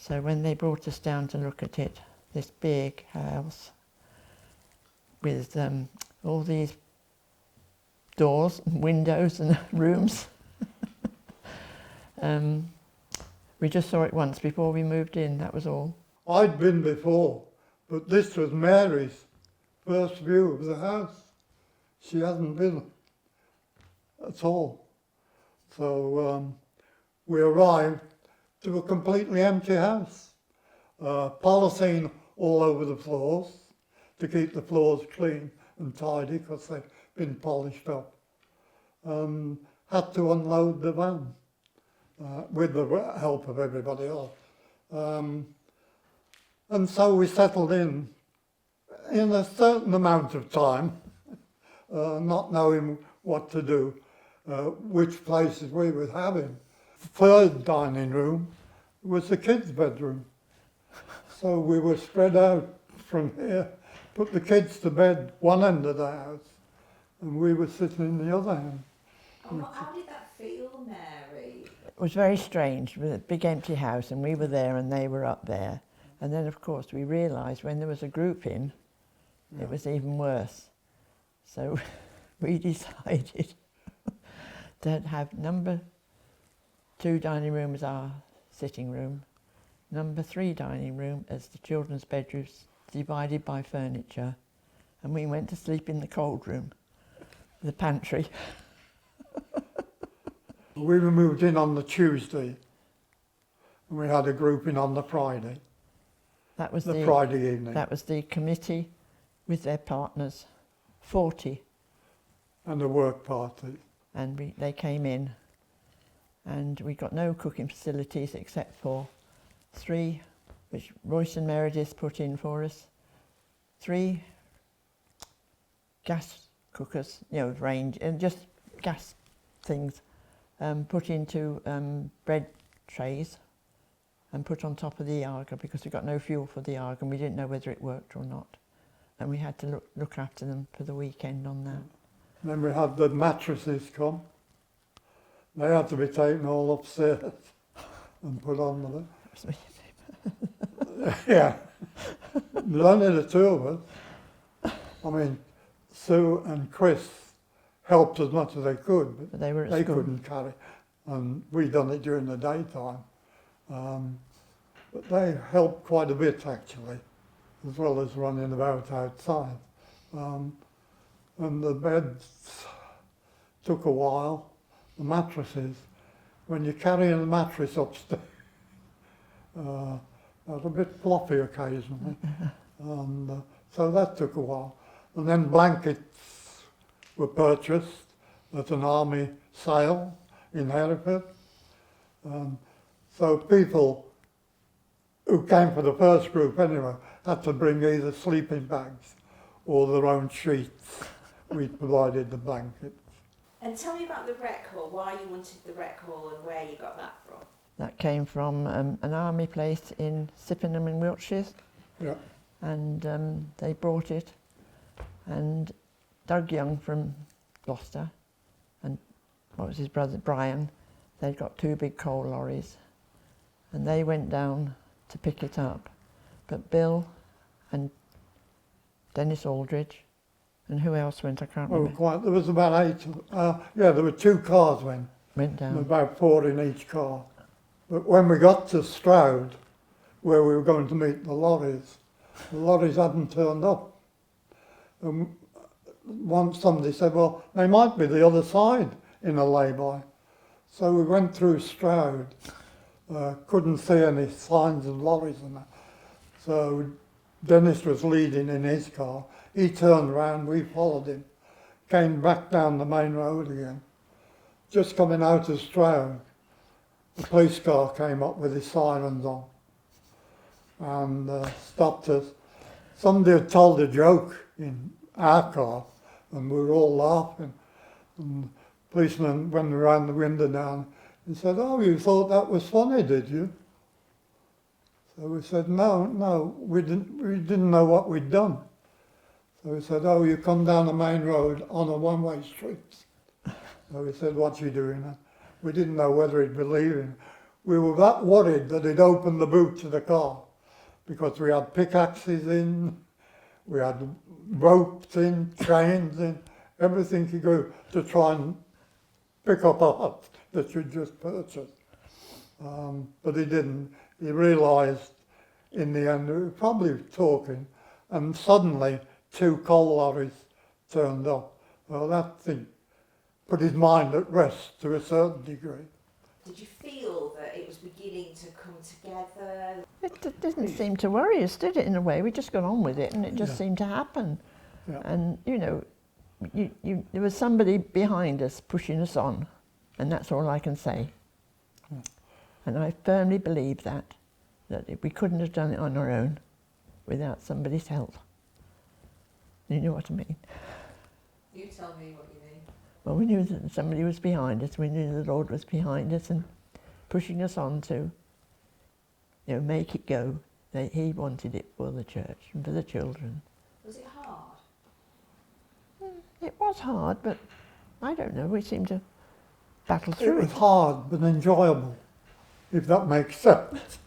So when they brought us down to look at it, this big house with all these doors and windows and rooms, we just saw it once before we moved in, that was all. I'd been before, but this was Mary's first view of the house. She hadn't been at all. So we arrived to a completely empty house. Polythene all over the floors to keep the floors clean and tidy because they've been polished up. Had to unload the van with the help of everybody else. And so we settled in a certain amount of time, not knowing what to do, which places we were having. The third dining room was the kids' bedroom. So we were spread out from here, put the kids to bed one end of the house, and we were sitting in the other end. And how did that feel, Mary? It was very strange, with a big empty house, and we were there and they were up there. And then, of course, we realised when there was a group in, it was even worse. So we decided to have number 2 dining room as our sitting room, number 3 dining room as the children's bedrooms, divided by furniture, and we went to sleep in the cold room, the pantry. We were moved in on the Tuesday, and we had a group in on the Friday. That was the Friday evening. That was the committee with their partners, 40. And a work party. And they came in, and we got no cooking facilities except for 3, which Royce and Meredith put in for us, 3 gas cookers, range, and just gas things, put into bread trays and put on top of the Arga because we got no fuel for the Arga and we didn't know whether it worked or not. And we had to look after them for the weekend on that. And then we had the mattresses come. They had to be taken all upstairs and put on the yeah. There's only the 2 of us. I mean, Sue and Chris helped as much as they could, but they were at they school. couldn't carry. And we done it during the daytime. But they helped quite a bit actually, as well as running about outside. And the beds took a while, the mattresses. When you're carrying a mattress upstairs, they're a bit floppy occasionally. And so that took a while. And then blankets were purchased at an army sale in Hereford. So people who came for the first group anyway had to bring either sleeping bags or their own sheets. We provided the blankets. And tell me about the rec hall, why you wanted the rec hall and where you got that from. That came from an army place in Sippenham in Wiltshire. Yeah. And they brought it. And Doug Young from Gloucester and what was his brother, Brian, they'd got 2 big coal lorries. And they went down to pick it up. But Bill and Dennis Aldridge, and who else went, I can't remember. There was about 8, there were 2 cars went down. About 4 in each car. But when we got to Stroud, where we were going to meet the lorries hadn't turned up. And once somebody said, well, they might be the other side in a lay-by. So we went through Stroud, couldn't see any signs of lorries and that. So Dennis was leading in his car. He turned around, we followed him, came back down the main road again. Just coming out of Stroud, the police car came up with his sirens on and stopped us. Somebody had told a joke in our car and we were all laughing. And the policeman went around the window down and said, oh, you thought that was funny, did you? So we said, no, we didn't know what we'd done. So we said, oh, you come down the main road on a one-way street. So we said, what you doing? We didn't know whether he'd believe him. we were that worried that he'd opened the boot of the car, because we had pickaxes in, we had ropes in, chains in, everything he could to try and pick up a hut that you'd just purchased. But he didn't. He realised in the end we were probably talking, and suddenly 2 coal lorries turned up. Well, that thing put his mind at rest to a certain degree. Did you feel that it was beginning to come together? It didn't seem to worry us, did it, in a way? We just got on with it and it just Yeah. seemed to happen. Yeah. And, you know, there was somebody behind us pushing us on, and that's all I can say. Yeah. And I firmly believe that we couldn't have done it on our own without somebody's help. You know what I mean? You tell me what you mean. Well, we knew that somebody was behind us. We knew the Lord was behind us and pushing us on to, you know, make it go. He wanted it for the church and for the children. Was it hard? It was hard, but I don't know. We seemed to battle It through was it. hard but enjoyable, if that makes sense.